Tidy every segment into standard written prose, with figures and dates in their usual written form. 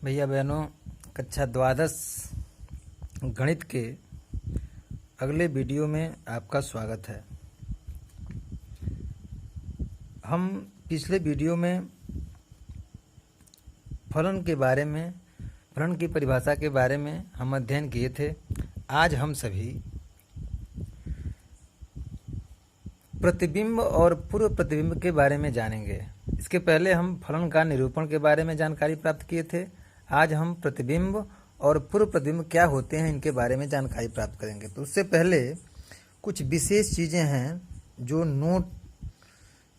भैया बहनों, कक्षा द्वादश गणित के अगले वीडियो में आपका स्वागत है। हम पिछले वीडियो में फलन के बारे में, फलन की परिभाषा के बारे में हम अध्ययन किए थे। आज हम सभी प्रतिबिंब और पूर्व प्रतिबिंब के बारे में जानेंगे। इसके पहले हम फलन का निरूपण के बारे में जानकारी प्राप्त किए थे। आज हम प्रतिबिंब और पूर्व प्रतिबिंब क्या होते हैं इनके बारे में जानकारी प्राप्त करेंगे। तो उससे पहले कुछ विशेष चीज़ें हैं जो नोट,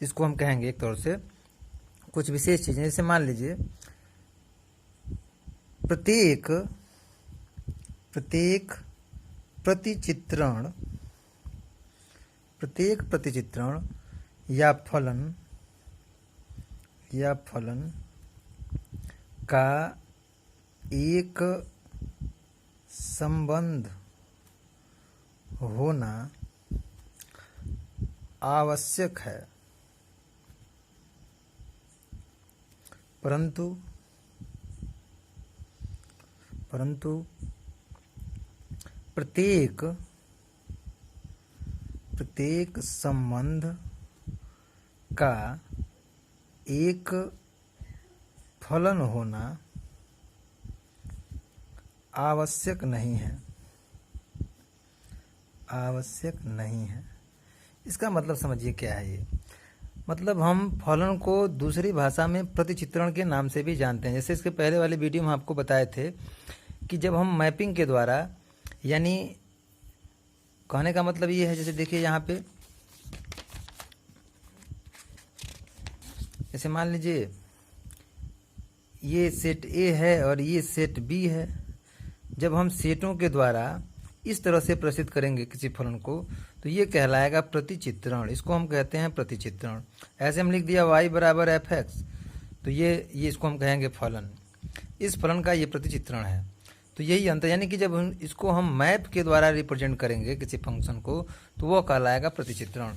इसको हम कहेंगे एक तौर से कुछ विशेष चीज़ें। जैसे मान लीजिए प्रत्येक प्रतिचित्रण या फलन का एक संबंध होना आवश्यक है, परंतु प्रत्येक संबंध का एक फलन होना आवश्यक नहीं है। इसका मतलब समझिए क्या है ये। मतलब हम फलन को दूसरी भाषा में प्रतिचित्रण के नाम से भी जानते हैं। जैसे इसके पहले वाले वीडियो में आपको बताए थे कि जब हम मैपिंग के द्वारा, यानी कहने का मतलब ये है, जैसे देखिए यहाँ पे, जैसे मान लीजिए ये सेट ए है और ये सेट बी है। जब हम सेटों के द्वारा इस तरह से प्रस्तुत करेंगे किसी फलन को तो ये कहलाएगा प्रतिचित्रण। इसको हम कहते हैं प्रतिचित्रण। ऐसे हम लिख दिया y बराबर एफ एक्स, तो ये इसको हम कहेंगे फलन। इस फलन का ये प्रतिचित्रण है। तो यही अंतर, यानी कि जब हम इसको हम मैप के द्वारा रिप्रेजेंट करेंगे किसी फंक्शन को तो वो कहलाएगा प्रतिचित्रण।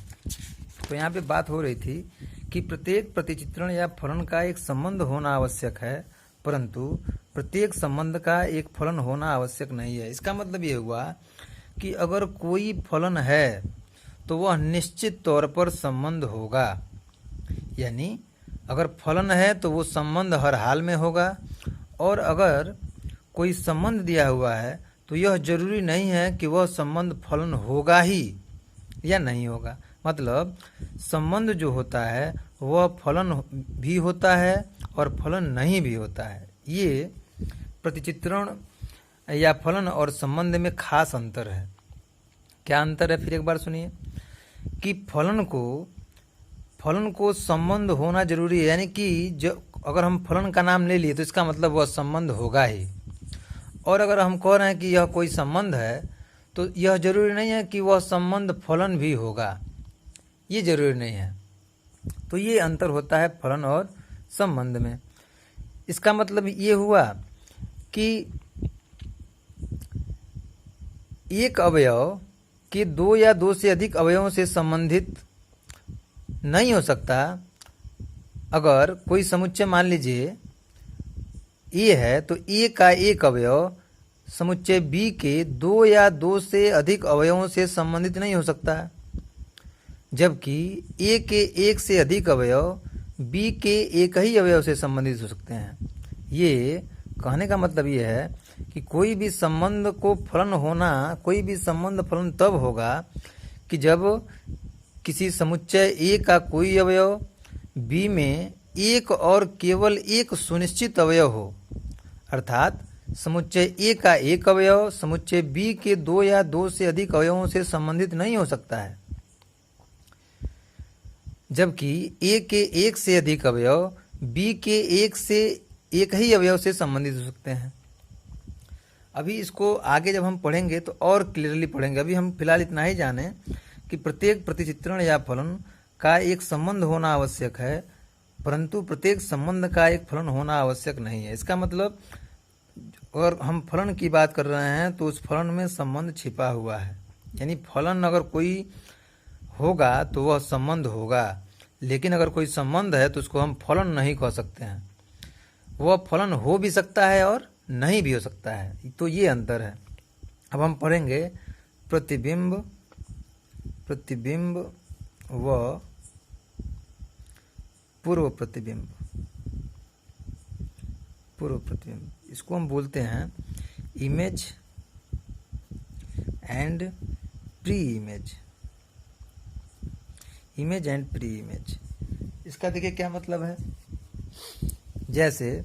तो यहाँ पे बात हो रही थी कि प्रत्येक प्रतिचित्रण या फलन का एक संबंध होना आवश्यक है, परंतु प्रत्येक संबंध का एक फलन होना आवश्यक नहीं है। इसका मतलब ये हुआ कि अगर कोई फलन है तो वह निश्चित तौर पर संबंध होगा। यानी अगर फलन है तो वो संबंध हर हाल में होगा, और अगर कोई संबंध दिया हुआ है तो यह जरूरी नहीं है कि वह संबंध फलन होगा ही या नहीं होगा। मतलब संबंध जो होता है वह फलन भी होता है और फलन नहीं भी होता है। ये प्रतिचित्रण या फलन और संबंध में खास अंतर है। क्या अंतर है, फिर एक बार सुनिए कि फलन को संबंध होना जरूरी है। यानी कि जो अगर हम फलन का नाम ले लिए तो इसका मतलब वह संबंध होगा ही, और अगर हम कह रहे हैं कि यह कोई संबंध है तो यह जरूरी नहीं है कि वह संबंध फलन भी होगा, ये जरूरी नहीं है। तो ये अंतर होता है फलन और संबंध में। इसका मतलब ये हुआ कि एक अवयव के दो या दो से अधिक अवयवों से संबंधित नहीं हो सकता। अगर कोई समुच्चय मान लीजिए ए है तो ए का एक अवयव समुच्चय बी के दो या दो से अधिक अवयवों से संबंधित नहीं हो सकता, जबकि ए के एक से अधिक अवयव बी के एक ही अवयव से संबंधित हो सकते हैं। ये कहने का मतलब ये है कि कोई भी संबंध फलन तब होगा कि जब किसी समुच्चय ए का कोई अवयव बी में एक और केवल एक सुनिश्चित अवयव हो। अर्थात समुच्चय ए का एक अवयव समुच्चय बी के दो या दो से अधिक अवयवों से संबंधित नहीं हो सकता है, जबकि ए के एक से अधिक अवयव बी के एक ही अवयव से संबंधित हो सकते हैं। अभी इसको आगे जब हम पढ़ेंगे तो और क्लियरली पढ़ेंगे। अभी हम फिलहाल इतना ही जाने कि प्रत्येक प्रतिचित्रण या फलन का एक संबंध होना आवश्यक है, परंतु प्रत्येक संबंध का एक फलन होना आवश्यक नहीं है। इसका मतलब अगर हम फलन की बात कर रहे हैं तो उस फलन में संबंध छिपा हुआ है। यानी फलन अगर कोई होगा तो वह संबंध होगा, लेकिन अगर कोई संबंध है तो उसको हम फलन नहीं कह सकते हैं। वह फलन हो भी सकता है और नहीं भी हो सकता है। तो ये अंतर है। अब हम पढ़ेंगे प्रतिबिंब व पूर्व प्रतिबिंब। इसको हम बोलते हैं इमेज एंड प्री इमेज। इसका देखिए क्या मतलब है। जैसे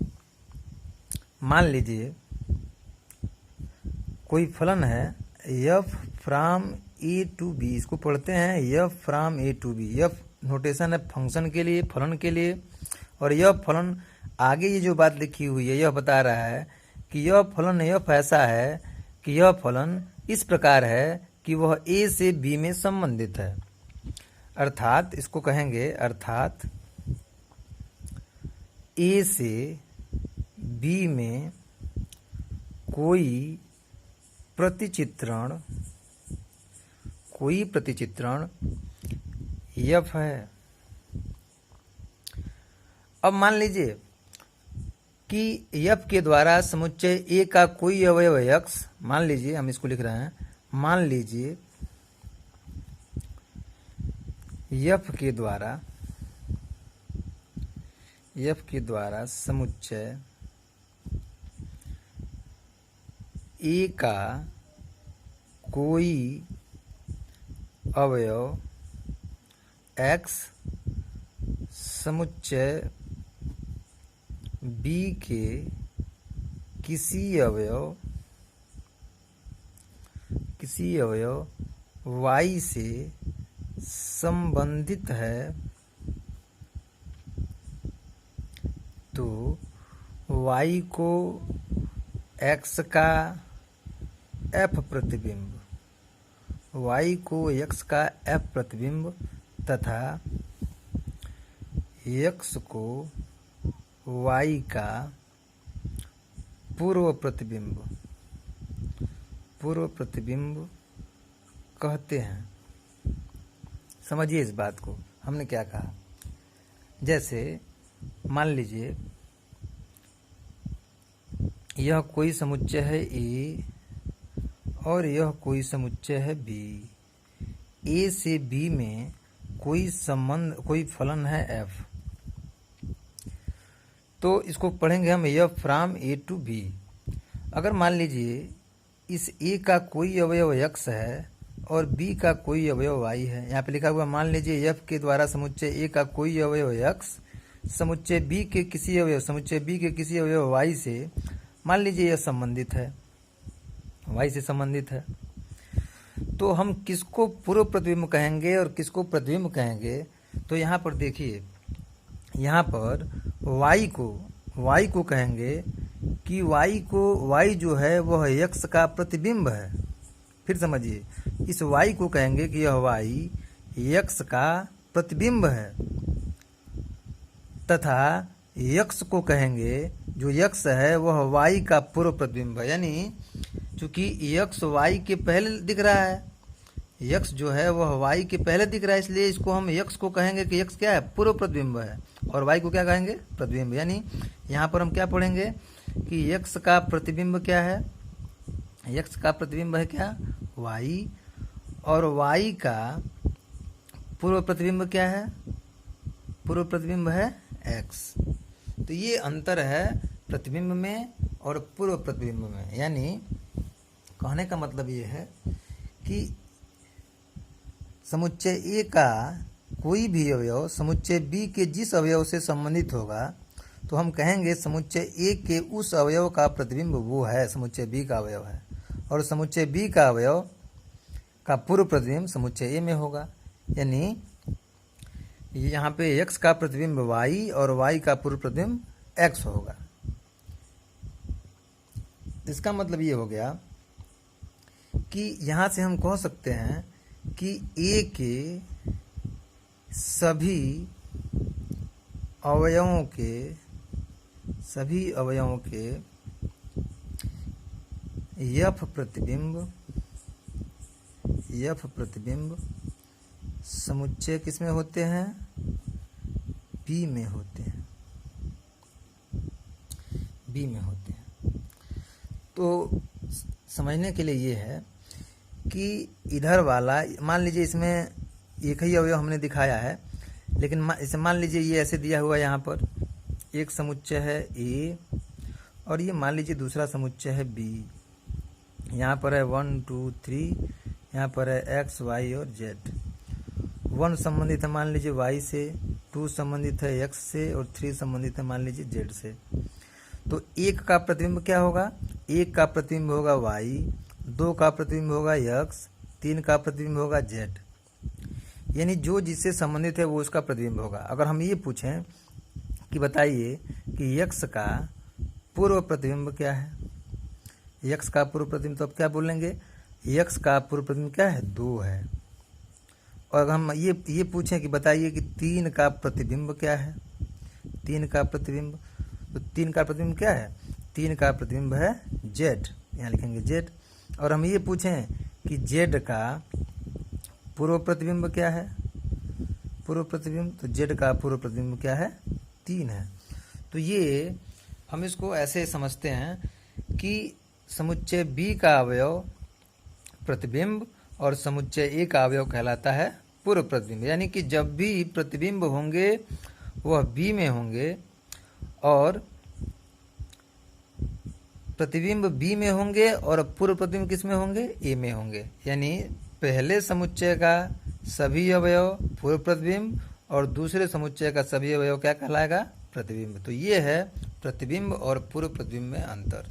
मान लीजिए कोई फलन है f from a to b, इसको पढ़ते हैं f from a to b। f notation है फंक्शन के लिए, फलन के लिए, और यह फलन आगे ये जो बात लिखी हुई है यह बता रहा है कि यह फलन f ऐसा है कि यह फलन इस प्रकार है कि वह a से b में संबंधित है। अर्थात इसको कहेंगे अर्थात a से b में कोई प्रतिचित्रण f है। अब मान लीजिए कि f के द्वारा समुच्चय a का कोई अवयव x, मान लीजिए हम इसको लिख रहे हैं, मान लीजिए f के द्वारा समुच्चय a का कोई अवयव x समुच्चय b के किसी अवयव y से संबंधित है, तो y को x का f प्रतिबिंब, तथा x को y का पूर्व प्रतिबिंब कहते हैं। समझिए इस बात को, हमने क्या कहा। जैसे मान लीजिए यह कोई समुच्चय है A और यह कोई समुच्चय है B। A से B में कोई फलन है f, तो इसको पढ़ेंगे हम f from a to b। अगर मान लीजिए इस a का कोई अवयव x है और b का कोई अवयव y है, यहाँ पे लिखा हुआ मान लीजिए f के द्वारा समुच्चय a का कोई अवयव x समुच्चय b के किसी अवयव y से मान लीजिए यह संबंधित है, y से संबंधित है, तो हम किसको पूर्व प्रतिबिंब कहेंगे और किसको प्रतिबिंब कहेंगे। तो यहाँ पर देखिए, यहाँ पर y को कहेंगे कि y जो है वह x का प्रतिबिंब है। फिर समझिए, इस y को कहेंगे कि यह y x का प्रतिबिंब है, तथा x को कहेंगे जो x है वह y का पूर्व प्रतिबिंब है। यानी चूंकि x y के पहले दिख रहा है, x जो है वह y के पहले दिख रहा है, इसलिए इसको हम x को कहेंगे कि x क्या है, पूर्व प्रतिबिंब है, और y को क्या कहेंगे, प्रतिबिंब। यानी यहाँ पर हम क्या पढ़ेंगे कि x का प्रतिबिंब क्या है, x का प्रतिबिंब है क्या, y, और y का पूर्व प्रतिबिंब क्या है, पूर्व प्रतिबिंब है x। तो ये अंतर है प्रतिबिंब में और पूर्व प्रतिबिंब में। यानी कहने का मतलब ये है कि समुच्चय A का कोई भी अवयव समुच्चय B के जिस अवयव से संबंधित होगा, तो हम कहेंगे समुच्चय A के उस अवयव का प्रतिबिंब वो है, समुच्चय B का अवयव है, और समुच्चय B का अवयव का पूर्व प्रतिबिंब समुच्चय A में होगा। यानी यहाँ पे x का प्रतिबिंब y और y का पूर्व प्रतिबिंब x होगा। इसका मतलब ये हो गया कि यहाँ से हम कह सकते हैं कि A के सभी अवयवों के f प्रतिबिंब समुच्चय किस में होते हैं, B में होते हैं। बी में होते हैं। तो समझने के लिए ये है कि इधर वाला, मान लीजिए इसमें एक ही अवयव हमने दिखाया है, लेकिन इसे मान लीजिए ये ऐसे दिया हुआ है, यहाँ पर एक समुच्चय है ए और ये मान लीजिए दूसरा समुच्चय है बी। यहाँ पर है 1 2 3, यहाँ पर है एक्स वाई और जेड। 1 संबंधित है मान लीजिए y से, 2 संबंधित है x से और 3 संबंधित है मान लीजिए z से। तो एक का प्रतिबिंब क्या होगा? एक का प्रतिबिंब होगा y, 2 का प्रतिबिंब होगा x, 3 का प्रतिबिंब होगा z। यानी जो जिससे संबंधित है वो उसका प्रतिबिंब होगा। अगर हम ये पूछें कि बताइए कि x का पूर्व प्रतिबिंब क्या है, x का पूर्व प्रतिबिंब, तो अब क्या बोलेंगे? x का पूर्व प्रतिबिंब क्या है? 2 है। और अगर हम ये पूछें कि बताइए कि 3 का प्रतिबिंब क्या है, 3 का प्रतिबिंब, तो 3 का प्रतिबिंब क्या है? 3 का प्रतिबिंब है z, यहाँ लिखेंगे z। और हम ये पूछें कि z का पूर्व प्रतिबिंब क्या है, पूर्व प्रतिबिंब, तो z का पूर्व प्रतिबिंब क्या है? 3 है। तो ये हम इसको ऐसे समझते हैं कि समुच्चय B का अवयव प्रतिबिंब और समुच्चय ए का अवयव कहलाता है पूर्व प्रतिबिंब। यानी कि जब भी प्रतिबिंब होंगे वह बी में होंगे और प्रतिबिंब बी में होंगे और पूर्व प्रतिबिंब किस में होंगे? ए में होंगे। यानी पहले समुच्चय का सभी अवयव पूर्व प्रतिबिंब और दूसरे समुच्चय का सभी अवयव क्या कहलाएगा? प्रतिबिंब। तो ये है प्रतिबिंब और पूर्व प्रतिबिंब में अंतर।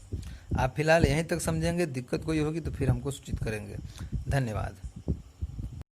आप फिलहाल यहीं तक समझेंगे, दिक्कत कोई होगी तो फिर हमको सूचित करेंगे। धन्यवाद।